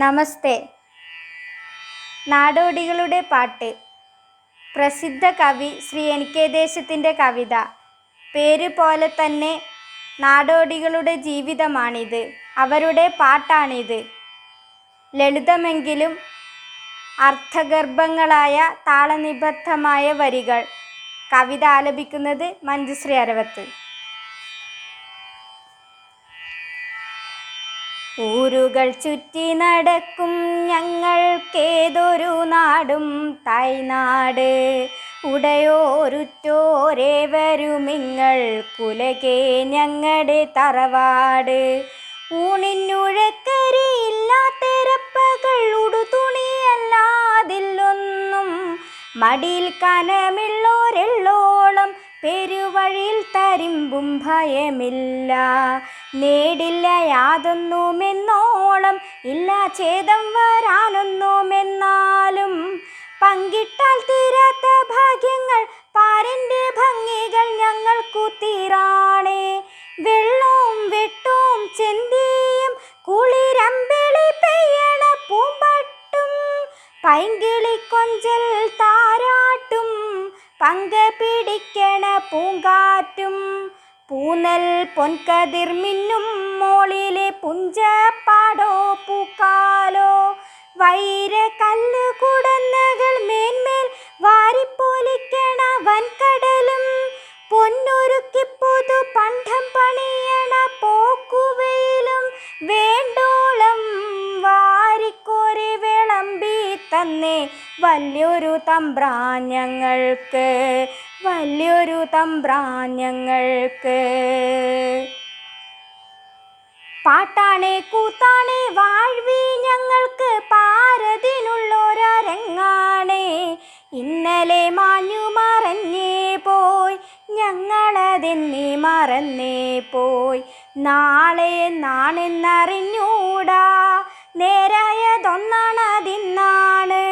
നമസ്തേ. നാടോടികളുടെ പാട്ട്. പ്രസിദ്ധ കവി ശ്രീ NK ദേശത്തിൻ്റെ കവിത. പേര് പോലെ തന്നെ നാടോടികളുടെ ജീവിതമാണിത്, അവരുടെ പാട്ടാണിത്. ലളിതമെങ്കിലും അർത്ഥഗർഭങ്ങളായ താളനിബദ്ധമായ വരികൾ. കവിത ആലപിക്കുന്നത് മഞ്ജുശ്രീ അരവത്ത്. ഊരുകൾ ചുറ്റി നടക്കും ഞങ്ങൾക്കേതൊരു നാടും തായ്നാട്. ഉടയോരുറ്റോരേവരുമിങ്ങൾ കുലകെ ഞങ്ങളുടെ തറവാട്. ഊണിനുഴക്കരിയില്ലാത്തെരപ്പകൾ ഉടുതുണിയല്ലാതില്ലൊന്നും. മടിയിൽ കനമുള്ളോരെള്ളോളം പെരുവഴിയിൽ തരിമ്പും ഭയമില്ല. നേടില്ല യാതൊന്നുമെന്നോളം ഇല്ല ഛേദം വരാനൊന്നുമെന്നാലും. പങ്കിട്ടാൽ തീരാത്ത ഭാഗ്യങ്ങൾ പാരൻ്റെ ഭംഗികൾ ഞങ്ങൾക്കു തീരാണേ. വെള്ളവും വെട്ടവും ചെന്തിയും കുളിരമ്പിളി പെയ്യണ പൂമ്പട്ടും പൈങ്കിളി കൊഞ്ചൽ താരാട്ടും പങ്ക പിടിക്കണ പൂങ്കാറ്റും. പൂനൽ പൊൻകതിർ മിന്നും മോളിലെ പുഞ്ചപ്പാടോ പൂക്കാലോ. വൈരക്കല്ല് കുടന്നകൾ മേന്മേൽ വാരിപ്പൊലിക്കണ വൻകടലും. പൊന്നൊരുക്കിപ്പുതു പണ്ഡം പണിയണ പോക്കുവെയിലും. വേണ്ടോളം വാരിക്കോരി വിളമ്പി തന്നേ വലിയൊരു തമ്പ്രാൻ ഞങ്ങൾക്ക്, വലിയൊരു തമ്പ്രാൻ ഞങ്ങൾക്ക്. പാട്ടാണേ കൂത്താണേ വാഴ്വി ഞങ്ങൾക്ക് പാരതിനുള്ളൊരരങ്ങാണേ. ഇന്നലെ മാഞ്ഞു മറഞ്ഞേ പോയി ഞങ്ങളതെന്നീ മറന്നേ പോയി. നാളെ എന്നാണെന്നറിഞ്ഞൂടാ നേരായതൊന്നാണതിന്നാണ്.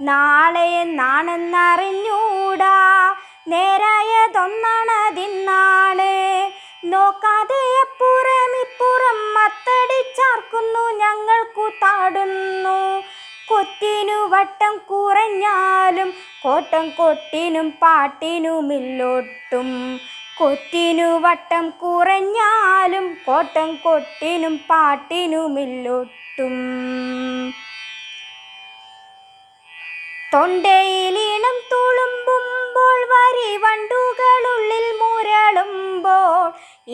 നാളെ എന്നാണെന്നറിഞ്ഞൂടാ നേരായതൊന്നാണതിന്നാണ്. നോക്കാതെ അപ്പുറം ഇപ്പുറം മത്തടിച്ചാർക്കുന്നു ഞങ്ങൾക്കു താടുന്നു. കൊറ്റിനു വട്ടം കുറഞ്ഞാലും കോട്ടം കൊട്ടിനും പാട്ടിനുമില്ലൊട്ടും. കൊറ്റിനു വട്ടം കുറഞ്ഞാലും കോട്ടം കൊട്ടിനും പാട്ടിനുമില്ലൊട്ടും. തൊണ്ടയിലീണം തുളുമ്പുമ്പോൾ വരി വണ്ടുകളുള്ളിൽ മുരളുമ്പോൾ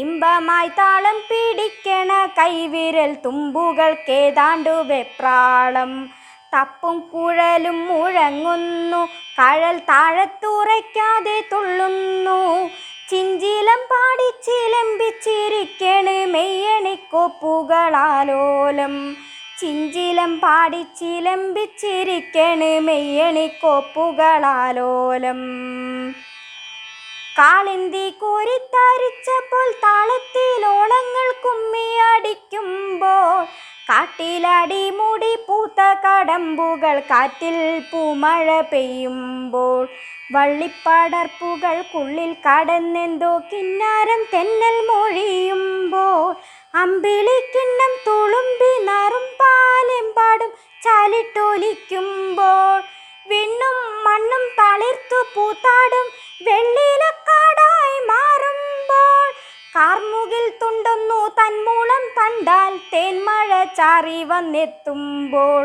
ഇമ്പമായി താളം പിടിക്കണ കൈവിരൽ തുമ്പുകൾക്കേതാണ്ടു വെപ്രാളം. തപ്പും കുഴലും മുഴങ്ങുന്നു, കഴൽ താഴത്തുറയ്ക്കാതെ തുള്ളുന്നു. ചിഞ്ചിലം പാടി ചിലമ്പിച്ചിരിക്കണ് മെയ്യണിക്കോപ്പുകളാലോലം. ചിഞ്ചിലം പാടി ചിലമ്പിച്ചിരിക്കണ് മെയ്യണിക്കോപ്പുകളാലോലം. കാളിന്തി കോരിത്തരിച്ചപ്പോൾ താളത്തിലോളങ്ങൾ കുമ്മിയടിക്കുമ്പോൾ കാട്ടിലടിമുടി പൂത്ത കടമ്പുകൾ കാറ്റിൽ പൂമഴ പെയ്യുമ്പോൾ വള്ളിപ്പടർപ്പുകൾക്കുള്ളിൽ കടന്നെന്തോ കിന്നാരം തെന്നൽ മൊഴിയുമ്പോൾ അമ്പിളിക്കിണ്ണം തുളുമ്പി നറും പാലെമ്പാടും ചാലിട്ടൊലിക്കുമ്പോൾ വിണ്ണും മണ്ണും തളിർത്തു പൂത്താടും വെള്ളിലക്കാടായി മാറുമ്പോൾ കാർമുകിൽ തുണ്ടൊന്നു തന്മൂളം കണ്ടാൽ തേന്മഴ ചാറി വന്നെത്തുമ്പോൾ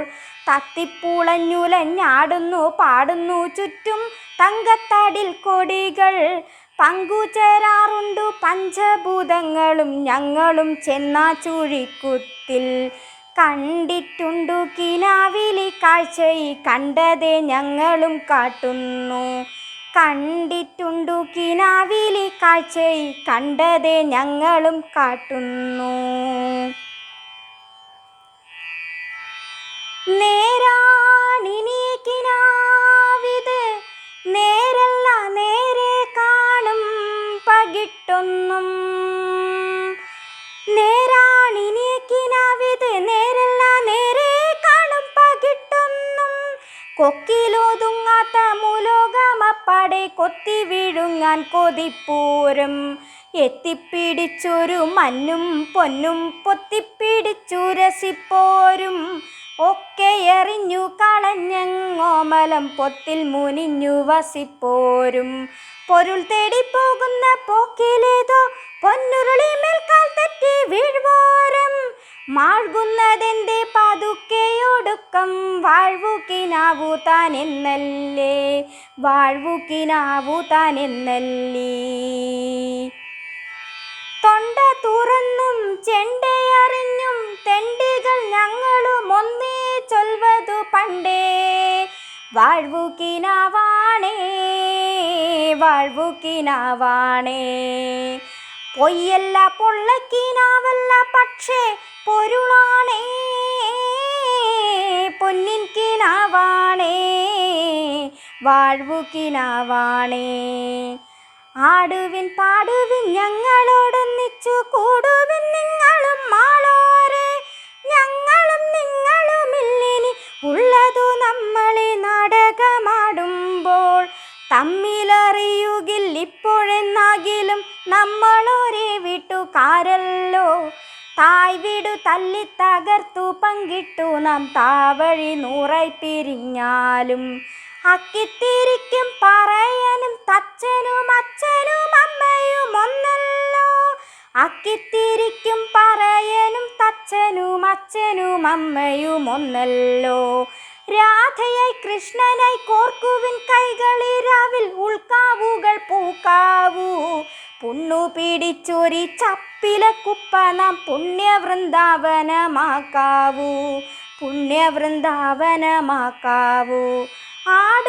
തത്തിപ്പുളഞ്ഞുലഞ്ഞാടുന്നു പാടുന്നു ചുറ്റും തങ്കത്തടിൽ കൊടികൾ. പങ്കുചേരാറുണ്ടു പഞ്ചഭൂതങ്ങളും ഞങ്ങളും ചെന്നാ ചുഴിക്കുത്തിൽ. കണ്ടിട്ടുണ്ടു കിനാവിലി കാഴ്ചയി കണ്ടതേ ഞങ്ങളും കാട്ടുന്നു. കണ്ടിട്ടുണ്ടു കിനാവിലി കാഴ്ചയി കണ്ടതേ ഞങ്ങളും കാട്ടുന്നു. നേരാണിനി കിനാവിത് നേരല്ല നേരെ കാണും പകിട്ടൊന്നും. നേരാണിനി കിനാവിത് നേരല്ല നേരെ കാണും പകിട്ടൊന്നും. കൊക്കിലൊതുങ്ങാത്ത മുലോകമപ്പാടെ കൊത്തി വിഴുങ്ങാൻ കൊതിപ്പൂരം. എത്തിപ്പിടിച്ചൊരു മഞ്ഞും പൊന്നും പൊത്തിപ്പിടിച്ചു രസിപ്പോരും കാലം പൊത്തിൽ മുനിഞ്ഞു വസിപ്പോരും. പൊരുൾ തേടി പോകുന്ന പോക്കിലേതോ പൊന്നുരുളി മേൽക്കാൽ തെറ്റി വീഴ്വോരം. മാഴ്കുന്നതെന്തേ പതുക്കെയൊടുക്കം വാഴ്വുകിനാവു താനെന്നല്ലേ, വാഴ്വുകിനാവു താനെന്നല്ലേ. തൊണ്ട തുറന്നും ചെണ്ടയറിഞ്ഞും തെണ്ടികൾ ഞങ്ങളും ഒന്നേ ചൊൽവതു പണ്ടേ. വാഴ്വുകിനാവാണേ, വാഴ്വുകിനാവാണേ. പൊയ്യല്ല പൊള്ളക്കിനാവല്ല പക്ഷേ പൊരുളാണേ, പൊന്നിൻ കിനാവാണേ, വാഴ്വുകിനാവാണേ. ആടുവിൻ പാടുവിൻ ഞങ്ങളോടൊന്നിച്ചു കൂടുവിൻ നിങ്ങളും മാളോരെ. ഞങ്ങളും നിങ്ങളുമില്ലിനി ഉള്ളതു നമ്മളെ നാടകമാടുമ്പോൾ. തമ്മിലറിയുകിൽ ഇപ്പോഴെന്നാകിലും നമ്മളൊരേ വീട്ടുകാരല്ലോ. തായ് വീടു തല്ലി തകർത്തു പങ്കിട്ടു നാം താവഴി നൂറായി പിരിഞ്ഞാലും. അക്കിത്തിരിക്കും പറയാനും തച്ചനും അച്ഛനും അമ്മയും ഒന്നല്ലോ. അക്കിത്തിരിക്കും പറയാനും തച്ചനും അച്ഛനും അമ്മയും ഒന്നല്ലോ. രാധയായി കൃഷ്ണനായി കോർക്കുവിൻ കൈകളിരാവിൽ ഉൾക്കാവുകൾ പൂക്കാവൂ. പുണ്ണു പിടിച്ചൊരി ചപ്പില കുപ്പ നാം പുണ്യവൃന്ദാവനമാക്കാവൂ, പുണ്യവൃന്ദാവനമാക്കാവൂ. ആട്